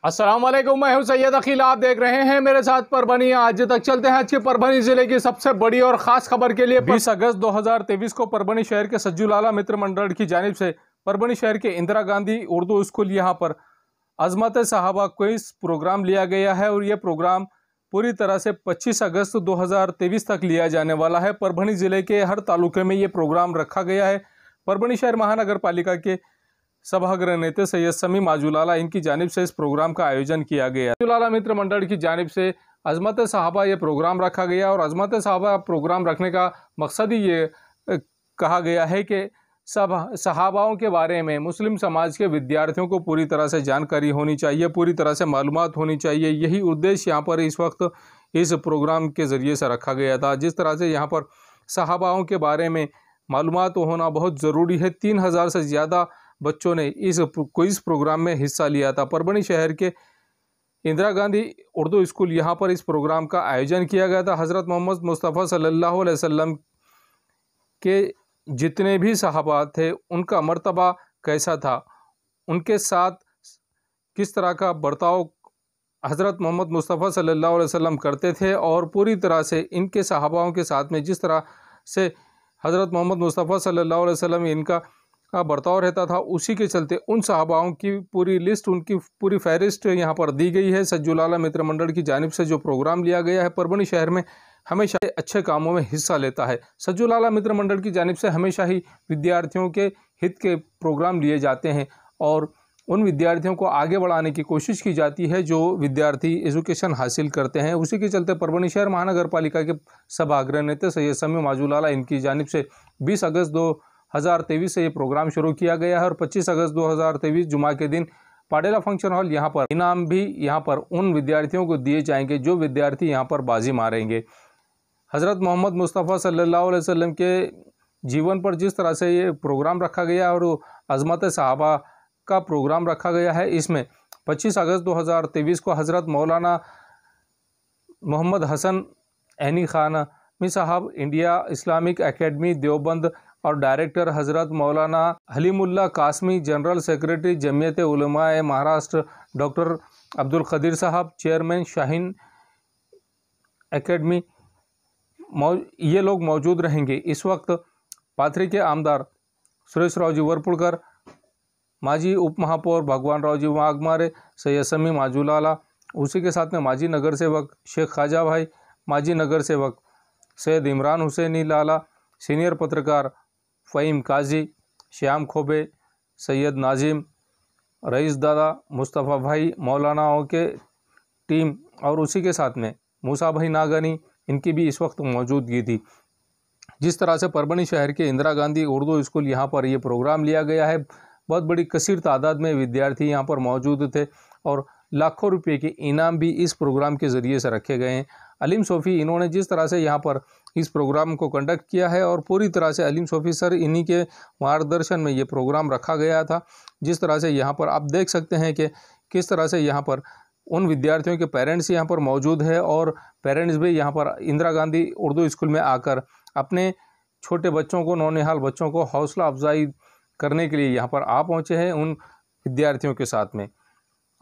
अस्सलाम वालेकुम, मैं हूं सैयद अकील। आप देख रहे हैं मेरे साथ परभनी। आज तक चलते हैं आज की परभनी जिले की सबसे बड़ी और खास खबर के लिए। 20 अगस्त 2023 को परभनी शहर के सज्जूलाला मित्र मंडल की जानिब से परभनी शहर के इंदिरा गांधी उर्दू स्कूल यहाँ पर अजमत सहाबा क्विज प्रोग्राम लिया गया है और ये प्रोग्राम पूरी तरह से 25 अगस्त 2023 तक लिया जाने वाला है। परभनी जिले के हर तालुके में ये प्रोग्राम रखा गया है। परभनी शहर महानगर पालिका के सभागृह नेता सैयद समी माजूलाला इनकी जानिब से इस प्रोग्राम का आयोजन किया गया। माजूलाला मित्र मंडल की जानिब से अजमत सहाबा ये प्रोग्राम रखा गया और अजमत सहाबा प्रोग्राम रखने का मकसद ही ये कहा गया है कि सब सहाबाओं के बारे में मुस्लिम समाज के विद्यार्थियों को पूरी तरह से जानकारी होनी चाहिए, पूरी तरह से मालूमात होनी चाहिए। यही उद्देश्य यहाँ पर इस वक्त इस प्रोग्राम के ज़रिए से रखा गया था। जिस तरह से यहाँ पर सहाबाओं के बारे में मालूमात होना बहुत ज़रूरी है। 3000 से ज़्यादा बच्चों ने इस क्विज़ प्रोग्राम में हिस्सा लिया था। परभनी शहर के इंदिरा गांधी उर्दू स्कूल यहाँ पर इस प्रोग्राम का आयोजन किया गया था। हज़रत मोहम्मद मुस्तफ़ा सल्लल्लाहु अलैहि वसल्लम के जितने भी सहाबा थे उनका मर्तबा कैसा था, उनके साथ किस तरह का बर्ताव हज़रत मोहम्मद मुस्तफ़ा सल्लल्लाहु अलैहि वसल्लम करते थे और पूरी तरह से इनके सहाबाओं के साथ में जिस तरह से हज़रत मोहम्मद मुस्तफ़ा सल्लल्लाहु अलैहि वसल्लम इनका बर्ताव रहता था, उसी के चलते उन सहाबाओं की पूरी लिस्ट, उनकी पूरी फहरिस्त यहाँ पर दी गई है। सज्जूलाला मित्र मंडल की जानिब से जो प्रोग्राम लिया गया है, परभनी शहर में हमेशा अच्छे कामों में हिस्सा लेता है। सज्जूलाला मित्र मंडल की जानिब से हमेशा ही विद्यार्थियों के हित के प्रोग्राम लिए जाते हैं और उन विद्यार्थियों को आगे बढ़ाने की कोशिश की जाती है जो विद्यार्थी एजुकेशन हासिल करते हैं। उसी के चलते परभनी शहर महानगर पालिका के सभागृह नेता सैयद समी माजूलाला इनकी जानिब से 20 अगस्त 2023 से ये प्रोग्राम शुरू किया गया है और 25 अगस्त 2023 जुमा के दिन पाडेला फंक्शन हॉल यहाँ पर इनाम भी यहाँ पर उन विद्यार्थियों को दिए जाएंगे जो विद्यार्थी यहाँ पर बाजी मारेंगे। हज़रत मोहम्मद मुस्तफ़ा सल्लल्लाहु अलैहि वसल्लम के जीवन पर जिस तरह से ये प्रोग्राम रखा गया और अज़मत सहाबा का प्रोग्राम रखा गया है, इसमें 25 अगस्त 2023 को हज़रत मौलाना मोहम्मद हसन ऐनी खानमी साहब, इंडिया इस्लामिक एकेडमी देवबंद और डायरेक्टर हज़रत मौलाना Halimullah Qasmi, general secretary Jamiat Ulema Maharashtra doctor Abdul Khadir साहब, चेयरमैन शाहीन एकेडमी, ये लोग मौजूद रहेंगे। इस वक्त पाथरी के आमदार सुरेश रावजी वरपुड़कर, माजी उप महापौर भगवान रावजी वाघमारे, सैयद समी माजूलाला, उसी के साथ में माजी नगर सेवक शेख ख्वाजा भाई, माजी नगर सेवक सैयद इमरान हुसैनी लाला, सीनियर पत्रकार फ़हीम काजी, श्याम खोबे, सैयद नाजिम, रईस दादा, मुस्तफ़ा भाई, मौलानाओं के टीम और उसी के साथ में मूसा भाई नागनी, इनकी भी इस वक्त मौजूदगी थी। जिस तरह से परभनी शहर के इंदिरा गांधी उर्दू स्कूल यहाँ पर ये प्रोग्राम लिया गया है, बहुत बड़ी कसीर तादाद में विद्यार्थी यहाँ पर मौजूद थे और लाखों रुपए के इनाम भी इस प्रोग्राम के ज़रिए से रखे गए हैं। अलीम सोफ़ी इन्होंने जिस तरह से यहाँ पर इस प्रोग्राम को कंडक्ट किया है और पूरी तरह से अलीम सोफ़ी सर इन्हीं के मार्गदर्शन में ये प्रोग्राम रखा गया था। जिस तरह से यहाँ पर आप देख सकते हैं कि किस तरह से यहाँ पर उन विद्यार्थियों के पेरेंट्स यहाँ पर मौजूद है और पेरेंट्स भी यहाँ पर इंदिरा गांधी उर्दू स्कूल में आकर अपने छोटे बच्चों को, नौनिहाल बच्चों को हौसला अफजाई करने के लिए यहाँ पर आ पहुँचे हैं उन विद्यार्थियों के साथ में।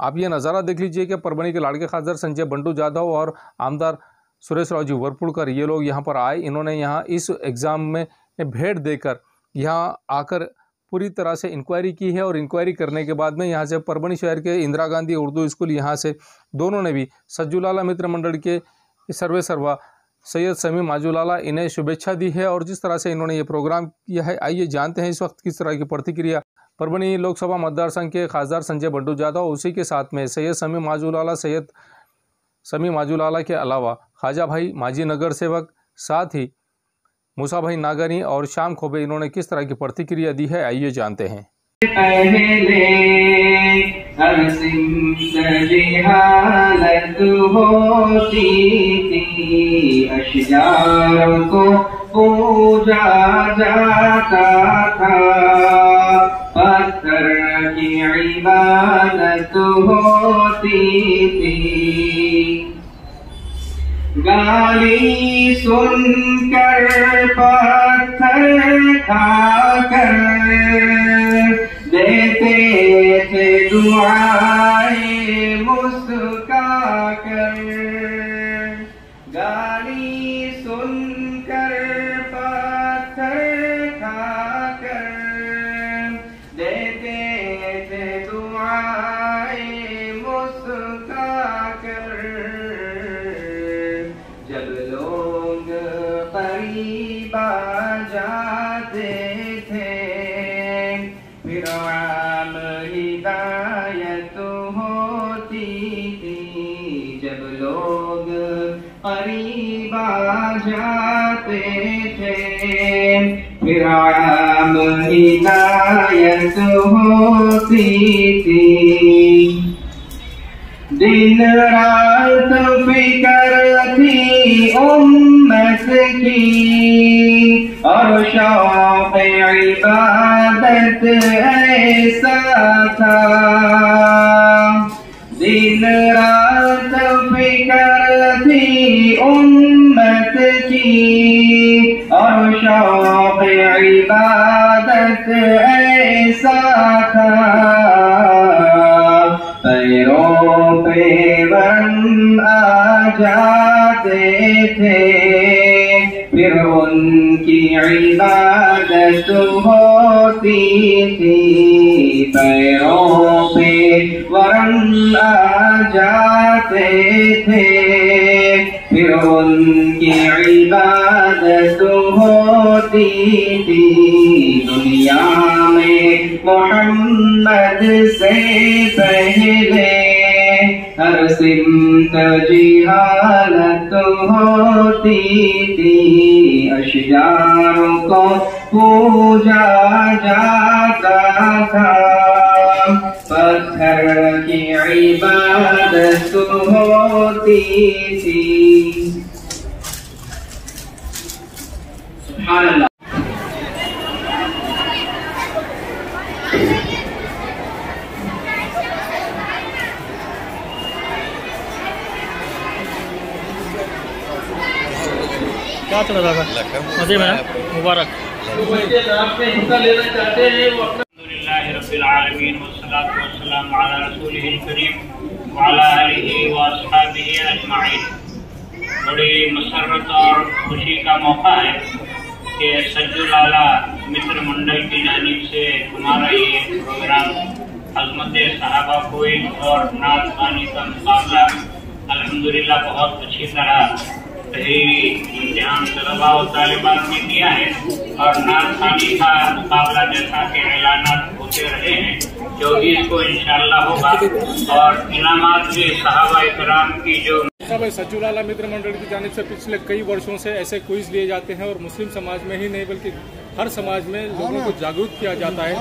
आप ये नज़ारा देख लीजिए कि परभनी के लाड़के खासदार संजय बंडू जाधव और आमदार सुरेश रावजी वरपुड़कर ये लोग यहाँ पर आए। इन्होंने यहाँ इस एग्ज़ाम में भेंट देकर यहाँ आकर पूरी तरह से इंक्वायरी की है और इंक्वायरी करने के बाद में यहाँ से परभनी शहर के इंदिरा गांधी उर्दू स्कूल यहाँ से दोनों ने भी सज्जूलाला मित्र मंडल के सर्वे सर्वा सैयद समी माजूलाला इन्हें शुभेच्छा दी है और जिस तरह से इन्होंने ये प्रोग्राम किया है, आइए जानते हैं इस वक्त किस तरह की प्रतिक्रिया परभनी लोकसभा मतदार संघ के खासदार संजय बंडू जाधव, उसी के साथ में सैयद समी माजूलाला, सैयद समी माजूलाला के अलावा ख्वाजा भाई माजी नगर सेवक, साथ ही मूसा भाई नागनी और श्याम खोबे, इन्होंने किस तरह की प्रतिक्रिया दी है, आइए जानते हैं। पहले हालत होती थी, अशजारों को पूजा जाता था, पत्थर की इबादत होती थी। गाली सुनकर पत्थर खाकर देते थे दुआएं मुस्का कर, गाली सुनकर पत्थर खाकर देते थे दुआएं मुस्का कर। जब लोग करीब आ जाते थे फिर आम हिदायत होती थी। जब लोग करीब आ जाते थे फिर आम हिदायत होती थी। दिन रात फिक्र थी उम्मत की और शौक़ इबादत ऐसा था। दिन रात फिक्र थी उम्मत की और शौक़ इबादत ऐसा था। पैरों पे वन आ जाते थे फिर उनकी इबादत होती थी। पैरों पे वन आ जाते थे फिर उनकी इबादत होती थी। दुनिया में मोहम्मद से पहले हर सिमत जिहालत होती थी। अशजारों को पूजा जाता था, पत्थर की इबादत होती थी। सुभान अल्लाह। क्या चल रहा था? मजे में मुबारक। आप में हिस्सा लेना चाहते हैं वो अपना अल्हम्दुलिल्लाहि रब्बिल आलमीन वस्सलातु वस्सलामु अला रसूलिहिल करीम व अला आलिहि व अस्हाबिहि अजमाइन। बड़ी मसरत और खुशी का मौका है कि सज्जू लाला मित्र मंडल की जानिब से हमारा ये प्रोग्राम अज़मत सहाबा कोई और नात खानी का मुकाबला अल्हम्दुलिल्लाह बहुत अच्छी तरह इम्तिहान तलबा और तालिबात ने किया है और नात खानी का मुकाबला जैसा कि ऐलानात होते रहे हैं 24 को इंशाअल्लाह होगा और इनामात भी सहाबा इकराम की जो सज्जू लाला मित्र मंडल की जानिब से पिछले कई वर्षों से ऐसे क्विज लिए जाते हैं और मुस्लिम समाज में ही नहीं बल्कि हर समाज में लोगों को जागरूक किया जाता है।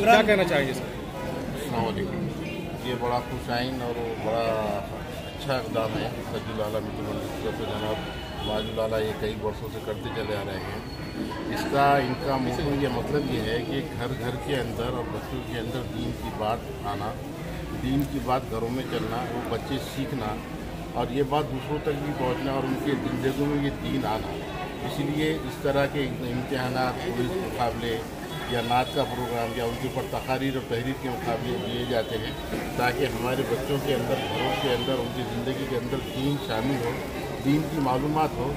क्या कहना चाहेंगे सर? ये बड़ा खुशाइन और बड़ा अच्छा इक़दाम है सज्जू लाला मित्र मंडल से जनाब माजू लाला ये कई वर्षों से करते चले आ रहे हैं। इसका इनका मोटो ये मतलब ये है कि घर घर के अंदर और बच्चों के अंदर दीन की बात आना, दीन की बात घरों में चलना, वो बच्चे सीखना और ये बात दूसरों तक भी पहुंचना और उनके ज़िंदगी में ये दीन आना। इसलिए इस तरह के इम्तिहानात, पुलिस मुकाबले या नात का प्रोग्राम या उनके ऊपर तकारीर और तहरीर के मुकाबले दिए जाते हैं ताकि हमारे बच्चों के अंदर, घरों के अंदर, उनकी ज़िंदगी के अंदर दीन शामिल हो, दीन की मालूमात हो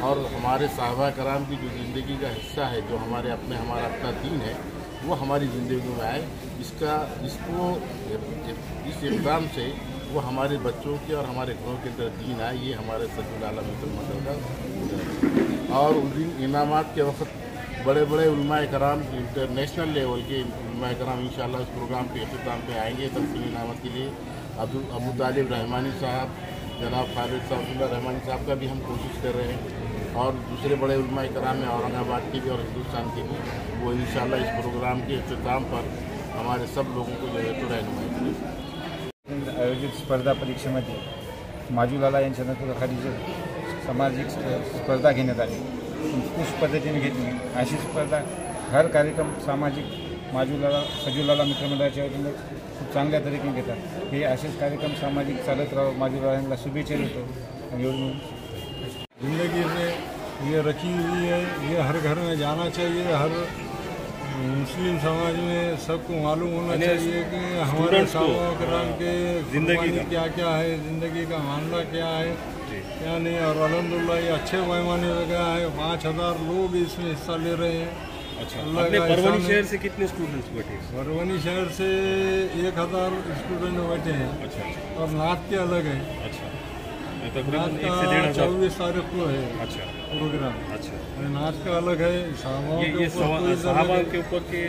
और हमारे साहबा कराम की जो ज़िंदगी का हिस्सा है, जो हमारा अपना दीन है, वो हमारी ज़िंदगी में आए। इस इक़दाम से वो हमारे बच्चों के और हमारे घरों के अंदर दीन आए। ये हमारे सज्जू लाला मित्र मंडल का। और उस दिन इनामात के वक्त बड़े बड़े उलमाए कराम, इंटरनेशनल लेवल के उलमाए कराम इंशाअल्लाह इस प्रोग्राम के इख्तिताम पे आएंगे तक़सीम इनामत के लिए। अबू तालिब रहमानी साहब, जनाब खालिद साहब रहमानी साहब का भी हम कोशिश कर रहे हैं और दूसरे बड़े उलमाए कराम हैं औरंगाबाद के भी और हिंदुस्तान के भी, वो इंशाअल्लाह इस प्रोग्राम के इख्तिताम पर हमारे सब लोगों को जो है तो रहनुमाई करेंगे। आयोजित स्पर्धा परीक्षेमध्ये माजू लाला यांच्या नेतृत्वाखाली जे सामाजिक स्पर्धा घेण्यात आली, उत्कृष्ट पद्धतीने घेतली। अशी स्पर्धा हर कार्यक्रम सामाजिक माजू लाला सज्जू लाला मित्रमंडळाच्या वतीने खूप चांगल्या तरीके घेतात। हे असेच कार्यक्रम सामाजिक चालत राहो। माजू लाला शुभेच्छा देतो। ज़िंदगी में ये रखी हुई है, ये हर घर में जाना चाहिए, हर मुस्लिम समाज में सबको मालूम होना चाहिए कि हमारे साहबा कराम के जिंदगी क्या क्या है, ज़िंदगी का मामला क्या है क्या नहीं। और अल्हम्दुलिल्लाह ये अच्छे पैमाने लगा है, 5000 लोग इसमें हिस्सा ले रहे हैं। अच्छा, अपने परभनी शहर से कितने स्टूडेंट्स बैठे? परभनी शहर से 1000 स्टूडेंट बैठे हैं। अच्छा, और नाच के अलग है। अच्छा, नाच का 24 तारीख को है। अच्छा, प्रोग्राम। अच्छा, नाच का अलग है। ये सहाबा के ऊपर के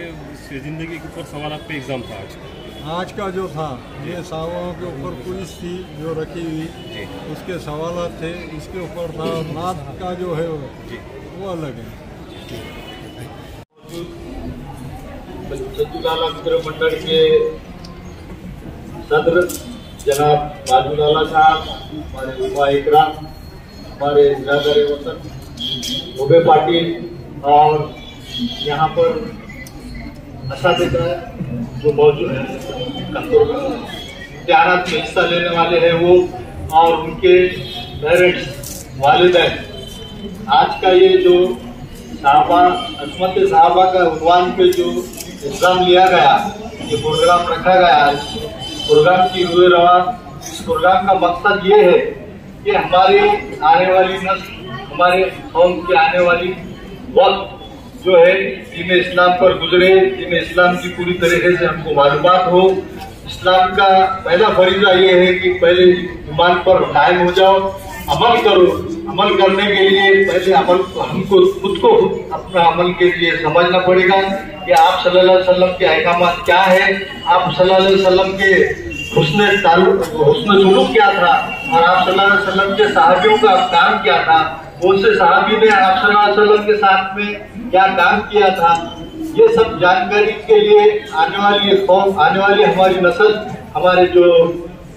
जिंदगी के ऊपर सवाल पे एग्जाम था आज का जो था, ये सहाबाओं के ऊपर पुलिस थी जो रखी हुई, उसके सवालात थे, इसके ऊपर था। नाच का जो है वो अलग है। सज्जूलाला मित्र मंडल के सदर जनाब माजूलाला साहब, हमारे उमा इकराम, हमारे बिरादर वतन मुबे पाटिल, और यहाँ पर असातिज़ा जो मौजूद हैं, इम्तिहानात में हिस्सा लेने वाले हैं वो, और उनके पेरेंट्स, वालिदैन। आज का ये जो साहबा अजमत साहबा का उन्वान पे जो एग्जाम लिया गया, ये प्रोग्राम रखा गया, प्रोग्राम की हुए रवा। इस प्रोग्राम का मकसद ये है कि हमारी आने वाली नस्ल, हमारे कौम की आने वाली वक्त जो है दीन इस्लाम पर गुजरे, दीन इस्लाम की पूरी तरीके से हमको मालूमात हो। इस्लाम का पहला फरीजा ये है कि पहले ईमान पर कायम हो जाओ, अमल करो। अमल करने के लिए पहले अमल हमको खुद को अपना अमल के लिए समझना पड़ेगा कि आप सल्लल्लाहु अलैहि वसल्लम के अहकामात क्या है, आप सल्लल्लाहु अलैहि वसल्लम के हुस्न सुलूक क्या था, और आप सल्लल्लाहु अलैहि वसल्लम के सहाबियों का काम क्या था, कौन से सहाबी ने आप सल्लल्लाहु अलैहि वसल्लम के साथ में क्या काम किया था। ये सब जानकारी के लिए आने वाली कौम, आने वाली हमारी नस्ल, हमारे जो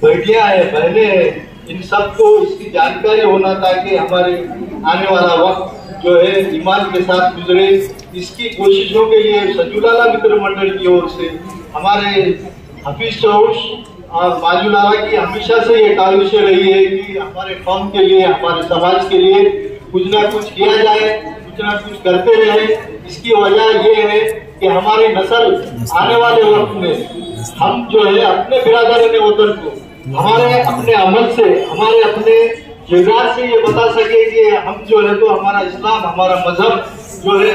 बेटियां हैं, बहनें हैं, इन सबको इसकी जानकारी होना, ताकि हमारे आने वाला वक्त जो है ईमान के साथ गुजरे। इसकी कोशिशों के लिए सज्जूलाला मित्र मंडल की ओर से हमारे हफीज चौश और माजूलाला की हमेशा से ये काविशें रही है कि हमारे कौम के लिए, हमारे समाज के लिए कुछ ना कुछ किया जाए, कुछ ना कुछ करते रहे। इसकी वजह ये है कि हमारी नस्ल आने वाले वक्त में हम जो है अपने बिरादर वतन को हमारे अपने अमल से, हमारे अपने किरदार से ये बता सके कि हम जो है तो हमारा इस्लाम, हमारा मजहब जो है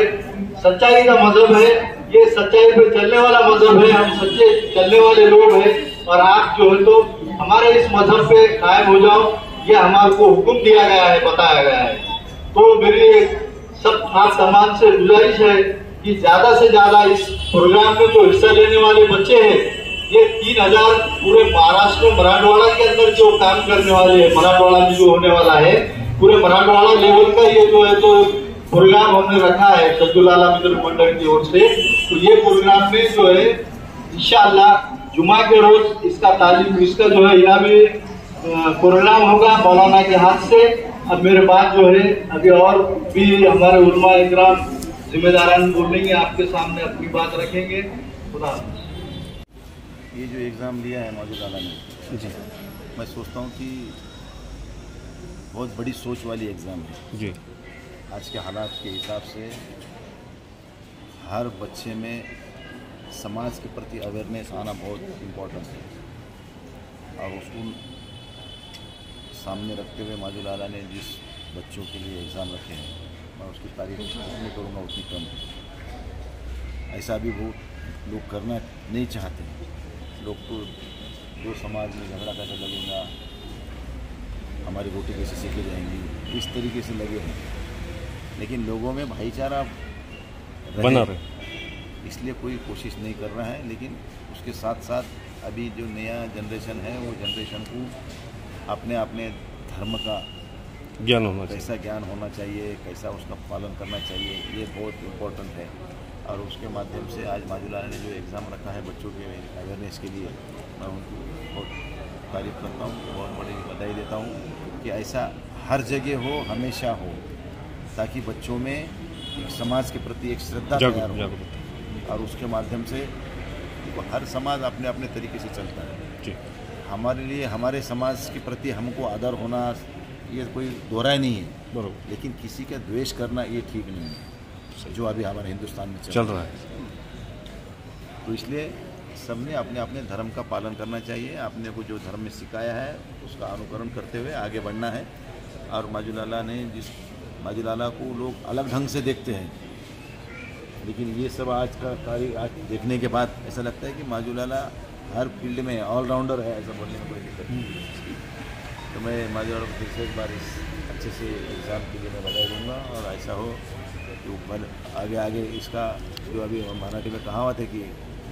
सच्चाई का मजहब है, ये सच्चाई पे चलने वाला मजहब है, हम सच्चे चलने वाले लोग हैं, और आप जो है तो हमारे इस मजहब पे कायम हो जाओ, ये हमारे को हुक्म दिया गया है, बताया गया है। तो मेरी सब आप तमाम से गुजारिश है कि ज्यादा से ज्यादा इस प्रोग्राम में जो हिस्सा लेने वाले बच्चे हैं, ये 3000 पूरे महाराष्ट्र में मराठवाड़ा के अंदर जो काम करने वाले हैं, मराठवाड़ा में जो होने वाला है, पूरे मराठवाड़ा लेवल का ये जो है तो प्रोग्राम हमने रखा है सज्जूलाला मित्र मंडल की ओर से। तो ये प्रोग्राम में जो है इंशाअल्लाह जुमा के रोज इसका तालीम, इसका जो है इनामी प्रोग्राम होगा मौलाना के हाथ से। अब मेरे बाद जो है अभी और भी हमारे उलमा इकराम जिम्मेदारान बोलेंगे, आपके सामने अपनी बात रखेंगे। खुदा ये जो एग्ज़ाम लिया है माजूलाला ने जी, मैं सोचता हूँ कि बहुत बड़ी सोच वाली एग्ज़ाम है जी। आज के हालात के हिसाब से हर बच्चे में समाज के प्रति अवेयरनेस आना बहुत इम्पोर्टेंट है, और उसको सामने रखते हुए माजूलाला ने जिस बच्चों के लिए एग्ज़ाम रखे हैं, मैं उसकी तारीफ जितनी करूँगा उतनी कम है। ऐसा भी बहुत लोग करना नहीं चाहते। लोग तो दो समाज में झगड़ा कैसे लगेगा, हमारी रोटी कैसे सीखी जाएंगी, इस तरीके से लगे हैं, लेकिन लोगों में भाईचारा बना रहे, इसलिए कोई कोशिश नहीं कर रहा है। लेकिन उसके साथ साथ अभी जो नया जनरेशन है, वो जनरेशन को अपने अपने धर्म का ज्ञान होना चाहिए, कैसा ज्ञान होना चाहिए, कैसा उसका पालन करना चाहिए, ये बहुत इम्पोर्टेंट है। और उसके माध्यम से आज माजूलाला ने जो एग्ज़ाम रखा है बच्चों के अवेयरनेस के लिए, मैं उनको बहुत तारीफ़ करता हूँ, बहुत बड़ी बधाई देता हूँ कि ऐसा हर जगह हो, हमेशा हो, ताकि बच्चों में एक समाज के प्रति एक श्रद्धा तैयार हो, और उसके माध्यम से हर समाज अपने अपने तरीके से चलता है। हमारे लिए हमारे समाज के प्रति हमको आदर होना, ये कोई दोहराई नहीं है, लेकिन किसी का द्वेष करना ये ठीक नहीं है। जो अभी हमारे हिंदुस्तान में चल रहा है। तो इसलिए सबने अपने अपने धर्म का पालन करना चाहिए। आपने को जो धर्म में सिखाया है उसका अनुकरण करते हुए आगे बढ़ना है। और माजूलाला को लोग अलग ढंग से देखते हैं, लेकिन ये सब आज का कार्य आज देखने के बाद ऐसा लगता है कि माजूलाला हर फील्ड में ऑलराउंडर है, ऐसा बोलने में कोई दिक्कत नहीं। तो मैं माजूलाला को फिर से एक बार इस अच्छे से एग्ज़ाम के लिए मैं बधाई दूँगा और ऐसा हो तो आगे आगे इसका जो अभी मराठी में कहावत है कि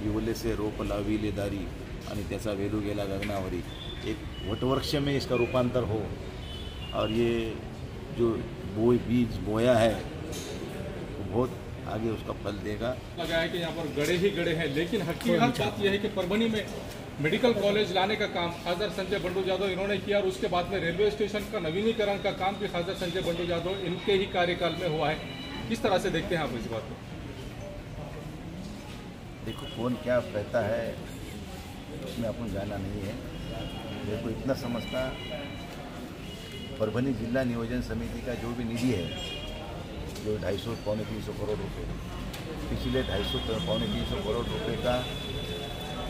युवले से रोप लाविले दारी आणि त्याचा वेलू गेला गगनावरी, एक वटवृक्ष में इसका रूपांतर हो और ये जो बीज बोया है वो बहुत आगे उसका फल देगा। लगा है कि यहाँ पर गड़े ही गड़े हैं, लेकिन हकीकत बात यह है कि परभनी में मेडिकल कॉलेज लाने का काम खासदार संजय बंडू जादव इन्होंने किया और उसके बाद में रेलवे स्टेशन का नवीनीकरण का काम भी खासदार संजय बंडू जादव इनके ही कार्यकाल में हुआ है। किस तरह से देखते हैं आप इस बात को? देखो कौन क्या कहता है उसमें अपन जाना नहीं है। मेरे को इतना समझता परभनी जिला नियोजन समिति का जो भी निधि है, जो 250 पौने 300 करोड़ रुपए, पिछले 250 पौने 300 करोड़ रुपए का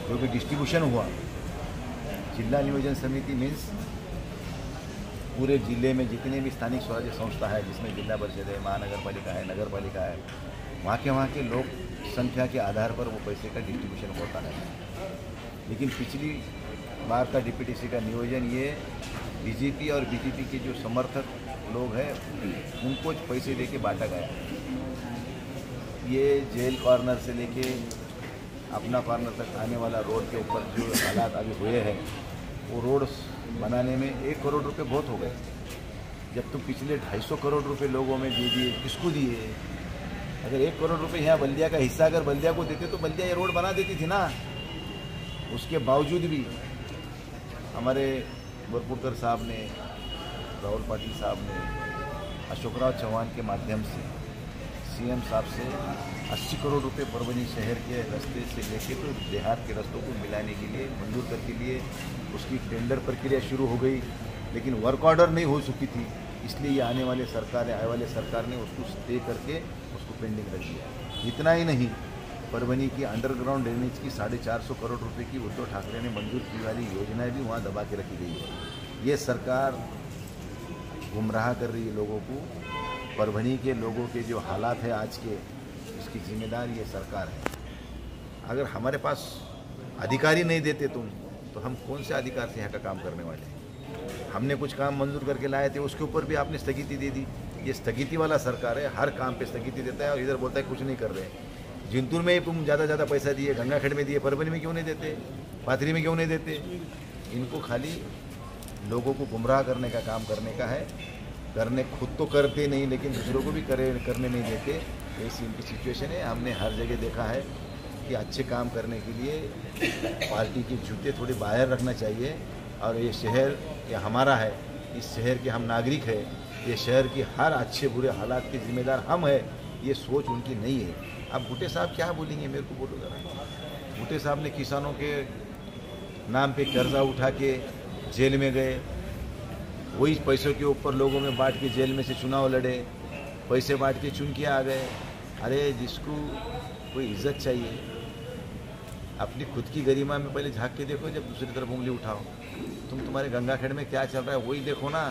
जो भी डिस्ट्रीब्यूशन हुआ, जिला नियोजन समिति मीन्स पूरे जिले में जितने भी स्थानिक स्वराज्य संस्था है, जिसमें जिला परिषद है, महानगर पालिका है, नगर पालिका है, वहाँ के लोग संख्या के आधार पर वो पैसे का डिस्ट्रीब्यूशन होता है। लेकिन पिछली बार का डीपीटीसी का नियोजन ये बीजेपी और बीजेपी के जो समर्थक लोग हैं उनको पैसे देके बांटा गया। ये जेल कॉर्नर से लेके अपना कॉर्नर तक आने वाला रोड के ऊपर जो हालात अभी हुए हैं, वो रोड बनाने में 1 करोड़ रुपए बहुत हो गए। जब तुम पिछले 250 करोड़ रुपए लोगों में दे दिए, किसको दिए? अगर 1 करोड़ रुपए यहाँ बल्दिया का हिस्सा अगर बल्दिया को देते तो बल्दिया ये रोड बना देती थी ना। उसके बावजूद भी हमारे बरपुरकर साहब ने, राहुल पाटिल साहब ने, अशोकराव चौहान के माध्यम से सीएम साहब से 80 करोड़ रुपए परभनी शहर के रास्ते से लेके तो देहात के रास्तों को मिलाने के लिए मंजूर करके लिए उसकी टेंडर प्रक्रिया शुरू हो गई, लेकिन वर्क ऑर्डर नहीं हो चुकी थी। इसलिए ये आने वाले सरकार ने उसको स्टे करके उसको पेंडिंग रख दिया। इतना ही नहीं, परभनी की अंडरग्राउंड ड्रेनेज की 450 करोड़ रुपए की उद्धव ठाकरे ने मंजूर की वाली योजनाएं भी वहाँ दबा के रखी गई है। ये सरकार गुमराह कर रही है लोगों को। परभनी के लोगों के जो हालात है आज के, इसकी जिम्मेदार ये सरकार है। अगर हमारे पास अधिकारी नहीं देते तुम, तो हम कौन से अधिकार से यहाँ का काम करने वाले हैं? हमने कुछ काम मंजूर करके लाए थे, उसके ऊपर भी आपने स्थगिति दे दी। ये स्थगिति वाला सरकार है, हर काम पे स्थगिति देता है और इधर बोलता है कुछ नहीं कर रहे। जिंतूर में तुम ज़्यादा पैसा दिए, गंगाखेड़ में दिए, परभनी में क्यों नहीं देते? पाथरी में क्यों नहीं देते? इनको खाली लोगों को गुमराह करने का काम करने का है। करने खुद तो करते नहीं, लेकिन दूसरों को भी करने नहीं देते। ऐसी इनकी सिचुएशन है। हमने हर जगह देखा है कि अच्छे काम करने के लिए पार्टी के जूते थोड़े बाहर रखना चाहिए। और ये शहर ये हमारा है, इस शहर के हम नागरिक हैं, ये शहर के हर अच्छे बुरे हालात के जिम्मेदार हम हैं। ये सोच उनकी नहीं है। अब भुट्टे साहब क्या बोलेंगे मेरे को बोलो ज़रा। भुट्टे साहब ने किसानों के नाम पे कर्जा उठा के जेल में गए, वही पैसों के ऊपर लोगों में बांट के जेल में से चुनाव लड़े, पैसे बांट के चुन के आ गए। अरे जिसको कोई इज्जत चाहिए, अपनी खुद की गरिमा में पहले झांक के देखो, जब दूसरी तरफ उंगली उठाओ। तुम्हारे गंगाखेड़ में क्या चल रहा है वही देखो ना।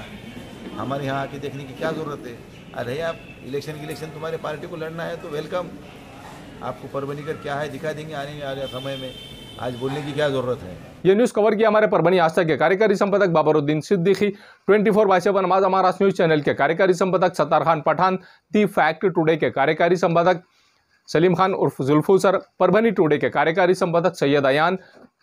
हमारे यहाँ आके देखने की क्या ज़रूरत है? अरे आप इलेक्शन तुम्हारे पार्टी को लड़ना है तो वेलकम। आपको परभनी कर क्या है दिखा देंगे आने वाले समय में। आज बोलने की क्या जरूरत है? ये न्यूज कवर किया हमारे परभनी आस्था के कार्यकारी संपादक बाबरुद्दीन सिद्दीकी, 24/7 माझा महाराष्ट्र न्यूज चैनल के कार्यकारी संपादक Sattar Khan Pathan, the Fact Today के कार्यकारी संपादक सलीम खान उर्फ जुल्फू सर, परभनी टुडे के कार्यकारी संपादक सैयद अयान,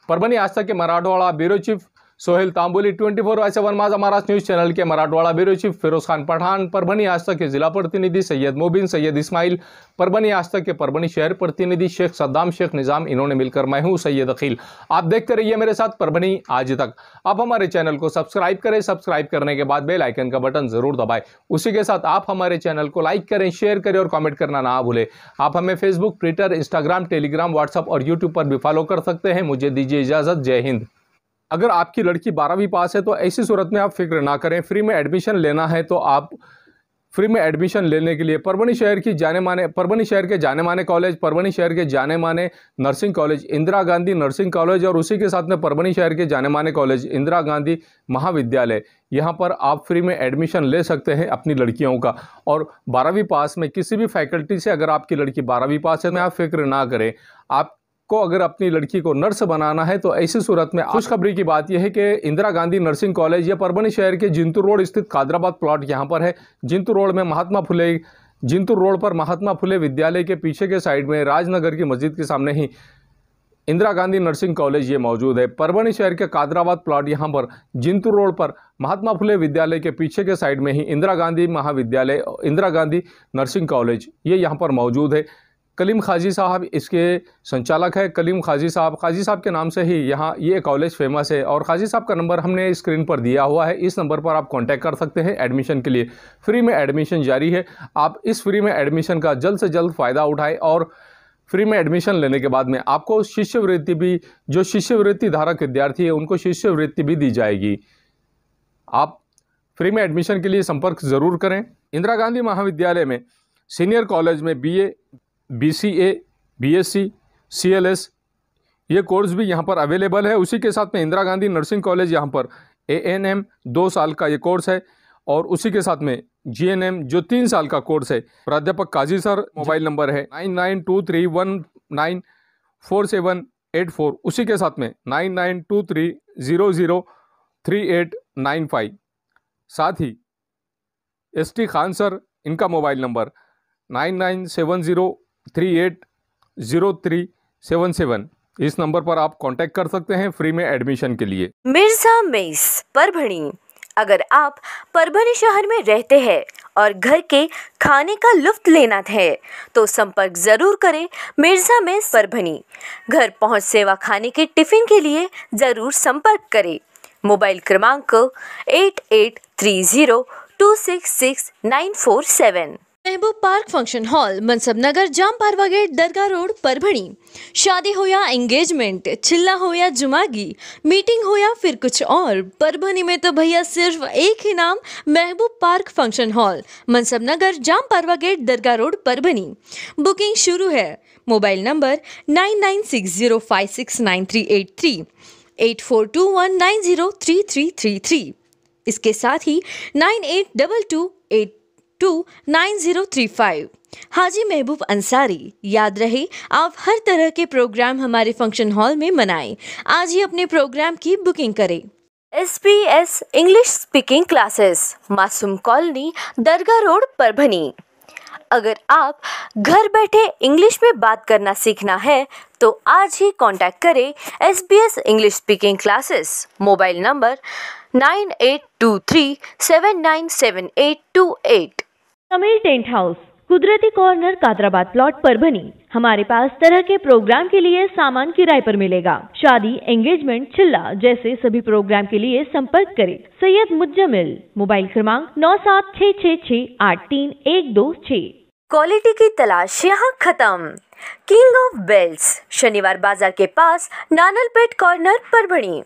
परभनी आस्था के मराठवाड़ा ब्यूरो चीफ सोहेल तांबोली, 24/7 माझा महाराष्ट्र न्यूज चैनल के मराठवाड़ा ब्यूरो चीफ फिरोज खान पठान, परभनी आस्था के जिला प्रतिनिधि सैयद मोबिन सैयद इस्माइल, परभनी आस्था के परभनी शहर प्रतिनिधि शेख सद्दाम शेख निज़ाम, इन्होंने मिलकर मैं हूं सैयद अकील। आप देखते रहिए मेरे साथ परभनी आज तक। आप हमारे चैनल को सब्सक्राइब करें, सब्सक्राइब करने के बाद बेल आइकन का बटन जरूर दबाएं। उसी के साथ आप हमारे चैनल को लाइक करें, शेयर करें और कमेंट करना ना भूलें। आप हमें Facebook, Twitter, Instagram, Telegram, WhatsApp और यूट्यूब पर भी फॉलो कर सकते हैं। मुझे दीजिए इजाजत। जय हिंद। अगर आपकी लड़की 12वीं पास है तो ऐसी सूरत में आप फिक्र ना करें। फ्री में एडमिशन लेना है तो आप फ्री में एडमिशन लेने के लिए परभणी शहर के जाने माने कॉलेज, परभणी शहर के जाने माने nursing college Indira Gandhi nursing college और उसी के साथ में परभणी शहर के जाने माने कॉलेज इंदिरा गांधी महाविद्यालय, यहाँ पर आप फ्री में एडमिशन ले सकते हैं अपनी लड़कियों का। और 12वीं पास में किसी भी फैकल्टी से अगर आपकी लड़की 12वीं पास है तो आप फिक्र ना करें। आपको अगर अपनी लड़की को नर्स बनाना है तो ऐसी सूरत में खुशखबरी की बात यह है कि इंदिरा गांधी नर्सिंग कॉलेज या परभणी शहर के जिंतूर रोड स्थित कादराबाद प्लॉट यहाँ पर है। जिंतूर रोड पर महात्मा फुले विद्यालय के पीछे के साइड में राजनगर की मस्जिद के सामने ही इंदिरा गांधी नर्सिंग कॉलेज ये मौजूद है। परभणी शहर के कादराबाद प्लॉट यहाँ पर जिंतूर रोड पर महात्मा फुले विद्यालय के पीछे के साइड में ही इंदिरा गांधी महाविद्यालय, इंदिरा गांधी नर्सिंग कॉलेज ये यहाँ पर मौजूद है। कलीम खाजी साहब इसके संचालक है। कलीम खाजी साहब के नाम से ही यहाँ ये कॉलेज फेमस है और खाजी साहब का नंबर हमने स्क्रीन पर दिया हुआ है। इस नंबर पर आप कांटेक्ट कर सकते हैं एडमिशन के लिए। फ्री में एडमिशन जारी है, आप इस फ्री में एडमिशन का जल्द से जल्द फ़ायदा उठाएं और फ्री में एडमिशन लेने के बाद में आपको शिष्यवृत्ति भी, जो शिष्यवृत्ति धारक विद्यार्थी है उनको शिष्यवृत्ति भी दी जाएगी। आप फ्री में एडमिशन के लिए संपर्क ज़रूर करें। इंदिरा गांधी महाविद्यालय में सीनियर कॉलेज में BA, BCA, BSc, CLS ये कोर्स भी यहाँ पर अवेलेबल है। उसी के साथ में इंदिरा गांधी नर्सिंग कॉलेज यहाँ पर ANM 2 साल का ये कोर्स है और उसी के साथ में GNM जो 3 साल का कोर्स है। प्राध्यापक काजी सर, मोबाइल नंबर है 9923194784, उसी के साथ में 9923003895। साथ ही ST खान सर, इनका मोबाइल नंबर 9970380377। इस नंबर पर आप कांटेक्ट कर सकते हैं फ्री में एडमिशन के लिए। मिर्जा मेस परभणी। अगर आप परभणी शहर में रहते हैं और घर के खाने का लुत्फ लेना है तो संपर्क जरूर करें मिर्जा मेस परभणी। घर पहुंच सेवा खाने के टिफिन के लिए जरूर संपर्क करें। मोबाइल क्रमांक 8830266947। महबूब पार्क फंक्शन हॉल, मनसब नगर, जाम पारवा गेट, दरगाह रोड, परभणी। शादी हो या एंगेजमेंट, चिल्ला हो या जुमागी, मीटिंग हो या फिर कुछ और, परभणी में तो भैया सिर्फ एक ही नाम, महबूब पार्क फंक्शन हॉल, मनसब नगर, जाम पारवा गेट, दरगाह रोड, परभणी। बुकिंग शुरू है। Mobile number 9960569383, 8421903333। इसके साथ ही 9822829035। हाजी महबूब अंसारी। याद रहे, आप हर तरह के प्रोग्राम हमारे फंक्शन हॉल में मनाएं। आज ही अपने प्रोग्राम की बुकिंग करें। SBS इंग्लिश स्पीकिंग क्लासेस, मासूम कॉलोनी, दरगाह रोड, परभणी। अगर आप घर बैठे इंग्लिश में बात करना सीखना है तो आज ही कांटेक्ट करें SBS English speaking classes. Mobile number 9823797828। Tamil tent house, कुदरती कॉर्नर, कादराबाद प्लॉट, परभणी। हमारे पास तरह के प्रोग्राम के लिए सामान किराए पर मिलेगा। शादी, एंगेजमेंट, चिल्ला जैसे सभी प्रोग्राम के लिए संपर्क करें सैयद मुज्जमिल। मोबाइल क्रमांक 9766683126। क्वालिटी की तलाश यहाँ खत्म। King of belts, Shaniwar Bazar के पास, Nanalpet corner, Parbhani.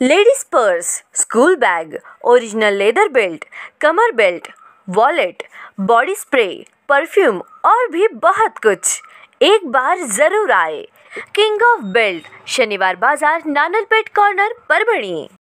Ladies purse, school bag, original leather belt, कमर belt, wallet, body spray, perfume और भी बहुत कुछ। एक बार जरूर आए। किंग ऑफ बेल्ट, शनिवार बाजार, नानलपेट कॉर्नर, परभणी।